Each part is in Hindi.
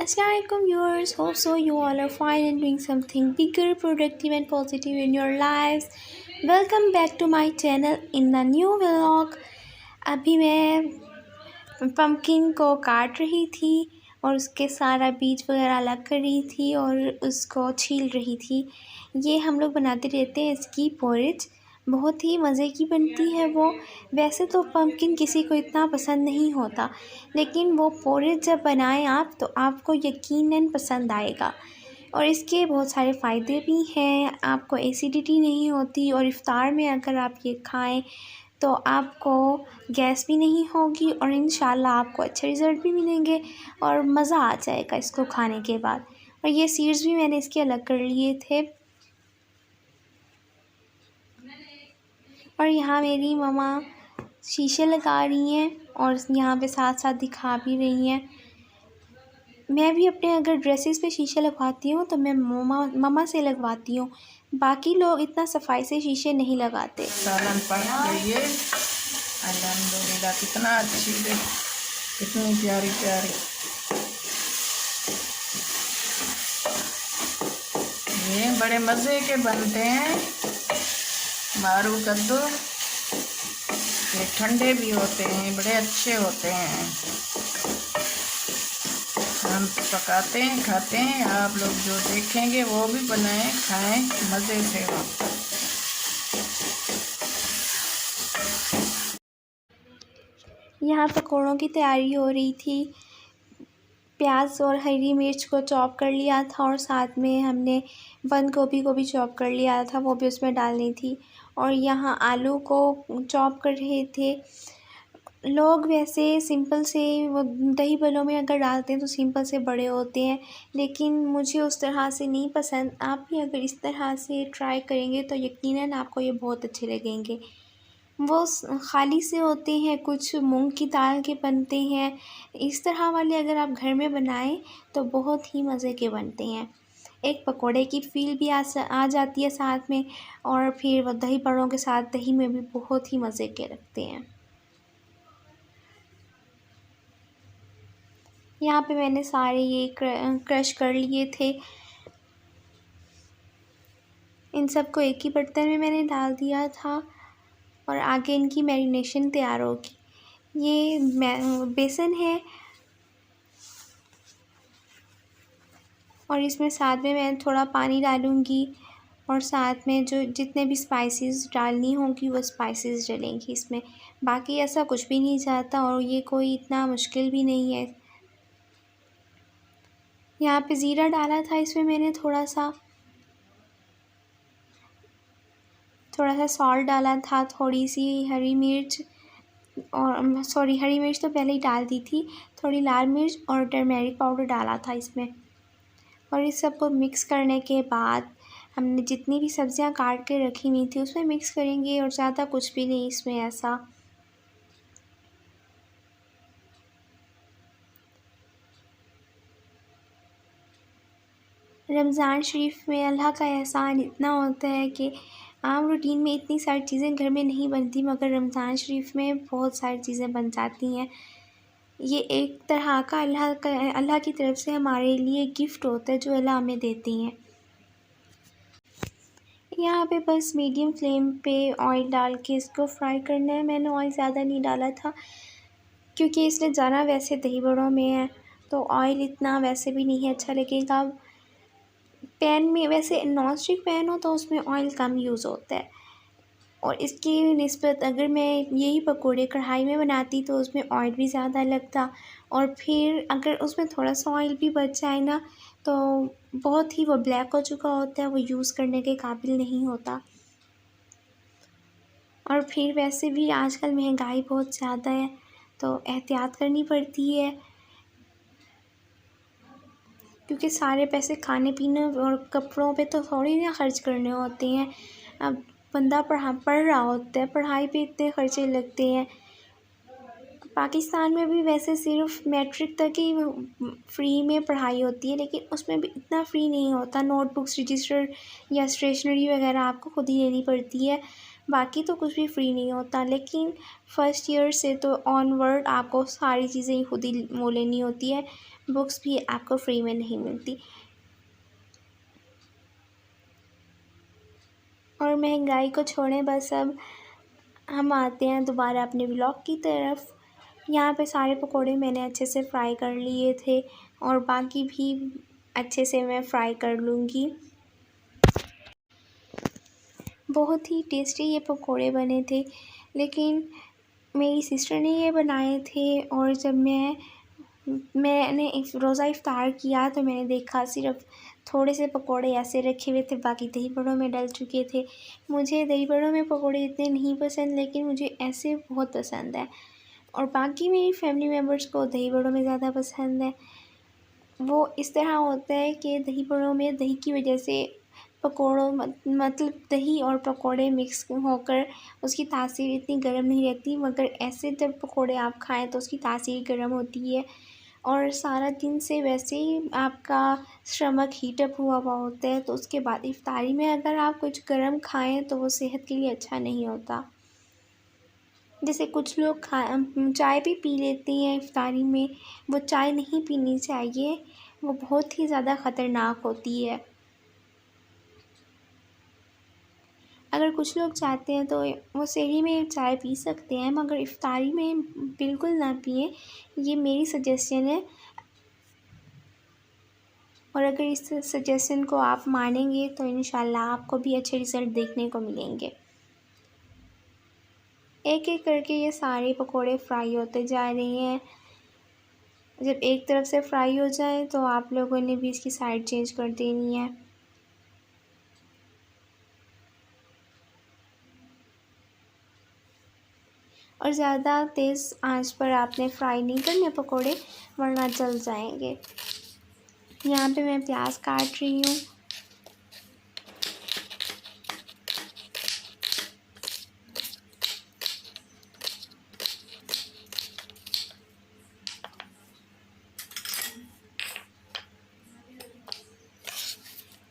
Assalamualaikum viewers, hope so you all are fine and doing something bigger, productive and positive in your lives. Welcome back to my channel in the new vlog. अभी मैं पम्पकिन को काट रही थी और उसके सारा बीज वगैरह अलग कर रही थी और उसको छील रही थी। ये हम लोग बनाते रहते हैं इसकी पोरिज, बहुत ही मज़े की बनती है वो। वैसे तो पम्पकिन किसी को इतना पसंद नहीं होता, लेकिन वो पोरिज जब बनाएं आप तो आपको यकीनन पसंद आएगा। और इसके बहुत सारे फ़ायदे भी हैं, आपको एसिडिटी नहीं होती और इफ़्तार में अगर आप ये खाएं तो आपको गैस भी नहीं होगी और इंशाल्लाह आपको अच्छे रिज़ल्ट भी मिलेंगे और मज़ा आ जाएगा इसको खाने के बाद। और ये सीड्स भी मैंने इसके अलग कर लिए थे। और यहाँ मेरी मम्मा शीशे लगा रही हैं और यहाँ पे साथ साथ दिखा भी रही हैं। मैं भी अपने अगर ड्रेसेस पे शीशे लगवाती हूँ तो मैं मम्मा से लगवाती हूँ, बाकी लोग इतना सफाई से शीशे नहीं लगाते। सालन पक गई है अल्हम्दुलिल्लाह। कितना अच्छी है, कितनी प्यारी प्यारी। ये बड़े मज़े के बनते हैं मारू कद्दू। ये ठंडे भी होते हैं, बड़े अच्छे होते हैं। हम पकाते हैं, खाते हैं। आप लोग जो देखेंगे वो भी बनाएं, खाएं मज़े से। यहाँ पकौड़ों की तैयारी हो रही थी। प्याज और हरी मिर्च को चॉप कर लिया था और साथ में हमने बंद गोभी को भी चॉप कर लिया था, वो भी उसमें डालनी थी। और यहाँ आलू को चॉप कर रहे थे। लोग वैसे सिंपल से वो दही बलों में अगर डालते हैं तो सिंपल से बड़े होते हैं, लेकिन मुझे उस तरह से नहीं पसंद। आप भी अगर इस तरह से ट्राई करेंगे तो यकीनन आपको ये बहुत अच्छे लगेंगे। वो खाली से होते हैं, कुछ मूंग की दाल के बनते हैं। इस तरह वाले अगर आप घर में बनाएं तो बहुत ही मज़े के बनते हैं। एक पकोड़े की फील भी आ जाती है साथ में, और फिर वो दही बड़ों के साथ दही में भी बहुत ही मज़े के लगते हैं। यहाँ पे मैंने सारे ये क्रश कर लिए थे। इन सबको एक ही बर्तन में मैंने डाल दिया था और आगे इनकी मैरिनेशन तैयार होगी। ये बेसन है और इसमें साथ में मैं थोड़ा पानी डालूँगी और साथ में जो जितने भी स्पाइसेस डालनी होंगी वो स्पाइसेस डलेंगी इसमें। बाकी ऐसा कुछ भी नहीं जाता और ये कोई इतना मुश्किल भी नहीं है। यहाँ पे ज़ीरा डाला था, इसमें मैंने थोड़ा सा सॉल्ट डाला था, थोड़ी सी हरी मिर्च और हरी मिर्च तो पहले ही डाल दी थी, थोड़ी लाल मिर्च और टर्मेरिक पाउडर डाला था इसमें। और इस सबको मिक्स करने के बाद हमने जितनी भी सब्ज़ियाँ काट के रखी हुई थी उसमें मिक्स करेंगे और ज़्यादा कुछ भी नहीं इसमें ऐसा। रमज़ान शरीफ में अल्लाह का एहसान इतना होता है कि आम रूटीन में इतनी सारी चीज़ें घर में नहीं बनती, मगर रमज़ान शरीफ में बहुत सारी चीज़ें बन जाती हैं। ये एक तरह का अल्लाह की तरफ से हमारे लिए गिफ्ट होता है जो अल्लाह हमें देती हैं। यहाँ पे बस मीडियम फ्लेम पे ऑयल डाल के इसको फ्राई करना है। मैंने ऑयल ज़्यादा नहीं डाला था क्योंकि इसमें ज़रा वैसे दही बड़ों में है तो ऑयल इतना वैसे भी नहीं अच्छा लगेगा। पैन में वैसे नॉन स्टिक पैन हो तो उसमें ऑयल कम यूज़ होता है, और इसकी निस्बत अगर मैं यही पकोड़े कढ़ाई में बनाती तो उसमें ऑयल भी ज़्यादा लगता, और फिर अगर उसमें थोड़ा सा ऑयल भी बच जाए ना तो बहुत ही वो ब्लैक हो चुका होता है, वो यूज़ करने के काबिल नहीं होता। और फिर वैसे भी आजकल महंगाई बहुत ज़्यादा है तो एहतियात करनी पड़ती है, क्योंकि सारे पैसे खाने पीने और कपड़ों पे तो थोड़ी ना खर्च करने होते हैं। अब बंदा पढ़ रहा होता है, पढ़ाई पे इतने खर्चे लगते हैं। पाकिस्तान में भी वैसे सिर्फ मैट्रिक तक ही फ्री में पढ़ाई होती है, लेकिन उसमें भी इतना फ्री नहीं होता। नोटबुक्स, रजिस्टर या स्टेशनरी वगैरह आपको खुद ही लेनी पड़ती है। बाकी तो कुछ भी फ्री नहीं होता, लेकिन फर्स्ट ईयर से तो ऑनवर्ड आपको सारी चीज़ें खुद ही वो लेनी होती है। बुक्स भी आपको फ्री में नहीं मिलती। और महंगाई को छोड़ें, बस अब हम आते हैं दोबारा अपने व्लॉग की तरफ। यहाँ पे सारे पकोड़े मैंने अच्छे से फ्राई कर लिए थे और बाकी भी अच्छे से मैं फ्राई कर लूँगी। बहुत ही टेस्टी ये पकोड़े बने थे, लेकिन मेरी सिस्टर ने ये बनाए थे। और जब मैंने रोज़ा इफ्तार किया तो मैंने देखा सिर्फ थोड़े से पकोड़े ऐसे रखे हुए थे, बाकी दही बड़ों में डल चुके थे। मुझे दही बड़ों में पकोड़े इतने नहीं पसंद, लेकिन मुझे ऐसे बहुत पसंद है। और बाकी मेरी फैमिली मेम्बर्स को दही बड़ों में ज़्यादा पसंद है। वो इस तरह होता है कि दही बड़ों में दही की वजह से पकोड़ों मतलब दही और पकोड़े मिक्स होकर उसकी तासीर इतनी गर्म नहीं रहती, मगर ऐसे जब पकोड़े आप खाएं तो उसकी तासीर गर्म होती है। और सारा दिन से वैसे ही आपका स्टमक हीटअप हुआ हुआ होता है, तो उसके बाद इफ्तारी में अगर आप कुछ गर्म खाएं तो वो सेहत के लिए अच्छा नहीं होता। जैसे कुछ लोग चाय भी पी लेते हैं इफ्तारी में, वो चाय नहीं पीनी चाहिए, वो बहुत ही ज़्यादा ख़तरनाक होती है। अगर कुछ लोग चाहते हैं तो वो सहरी में चाय पी सकते हैं, मगर इफ्तारी में बिल्कुल ना पिएं, ये मेरी सजेशन है। और अगर इस सजेशन को आप मानेंगे तो इंशाल्लाह आपको भी अच्छे रिज़ल्ट देखने को मिलेंगे। एक एक करके ये सारे पकोड़े फ्राई होते जा रहे हैं। जब एक तरफ से फ्राई हो जाए तो आप लोगों ने भी इसकी साइड चेंज कर देनी है। और ज़्यादा तेज़ आंच पर आपने फ्राई नहीं करने पकोड़े, वरना जल जाएंगे। यहाँ पे मैं प्याज काट रही हूँ।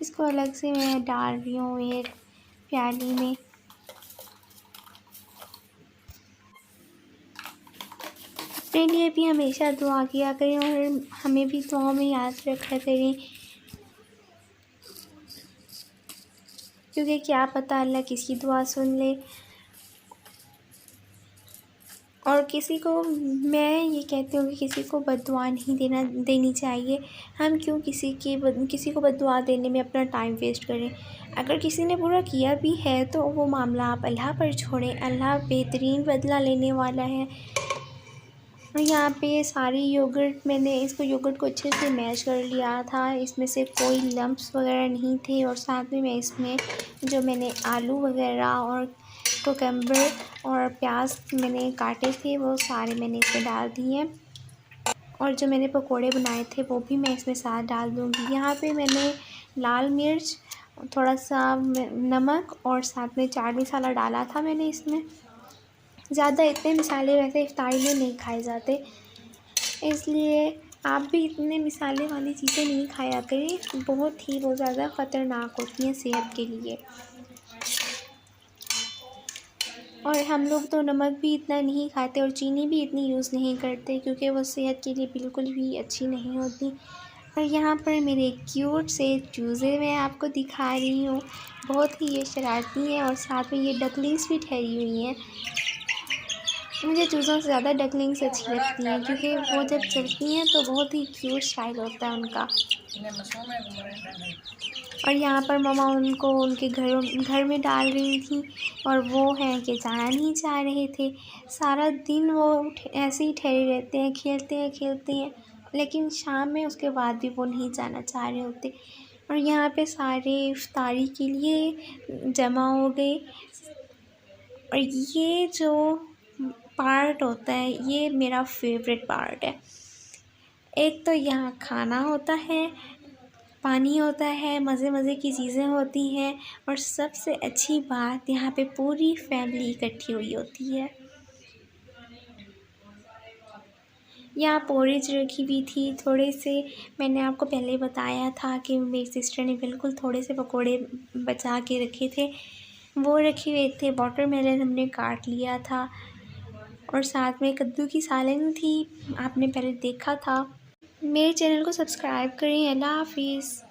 इसको अलग से मैं डाल रही हूँ एक प्याली में। अपने लिए भी हमेशा दुआ किया करें और हमें भी दुआओं में याद रखा करें, क्योंकि क्या पता अल्लाह किसकी दुआ सुन ले। और किसी को मैं ये कहती हूँ कि किसी को बद्दुआ नहीं देनी चाहिए। हम क्यों किसी को बद्दुआ देने में अपना टाइम वेस्ट करें। अगर किसी ने बुरा किया भी है तो वो मामला आप अल्लाह पर छोड़ें, अल्लाह बेहतरीन बदला लेने वाला है। और यहाँ पे सारी मैंने इसको योगर्ट को अच्छे से मैश कर लिया था, इसमें से कोई लम्प्स वगैरह नहीं थे। और साथ में मैं इसमें जो मैंने आलू वगैरह और कुकम्बर और प्याज मैंने काटे थे वो सारे मैंने इसमें डाल दिए। और जो मैंने पकोड़े बनाए थे वो भी मैं इसमें साथ डाल दूँगी। यहाँ पे मैंने लाल मिर्च, थोड़ा सा नमक और साथ में चाट मसाला डाला था मैंने इसमें। ज़्यादा इतने मसाले वैसे इफ्तारी में नहीं खाए जाते, इसलिए आप भी इतने मसाले वाली चीज़ें नहीं खाया करें, बहुत ज़्यादा ख़तरनाक होती हैं सेहत के लिए। और हम लोग तो नमक भी इतना नहीं खाते और चीनी भी इतनी यूज़ नहीं करते, क्योंकि वो सेहत के लिए बिल्कुल भी अच्छी नहीं होती। और यहाँ पर मेरे क्यूट से चूज़े मैं आपको दिखा रही हूँ, बहुत ही ये शरारती हैं और साथ में ये डकलिंग्स भी ठहरी हुई हैं। मुझे चूज़ों से ज़्यादा डकलिंग्स अच्छी लगती हैं, क्योंकि वो जब चलती हैं तो बहुत ही क्यूट स्टाइल होता है उनका। और यहाँ पर मम्मा उनको उनके घर में डाल रही थी और वो हैं कि जाना नहीं चाह रहे थे। सारा दिन वो ऐसे ही ठहरे रहते हैं, खेलते हैं, लेकिन शाम में उसके बाद भी वो नहीं जाना चाह रहे होते। और यहाँ पे सारे इफ्तारी के लिए जमा हो गए। और ये जो पार्ट होता है ये मेरा फेवरेट पार्ट है। एक तो यहाँ खाना होता है, पानी होता है, मज़े की चीज़ें होती हैं, और सबसे अच्छी बात यहाँ पे पूरी फैमिली इकट्ठी हुई होती है। यहाँ पोरेज रखी हुई थी थोड़े से। मैंने आपको पहले बताया था कि मेरी सिस्टर ने बिल्कुल थोड़े से पकोड़े बचा के रखे थे, वो रखे हुए थे। वाटरमेलन हमने काट लिया था और साथ में कद्दू की सालन थी, आपने पहले देखा था। मेरे चैनल को सब्सक्राइब करें। अल्लाह हाफिज़।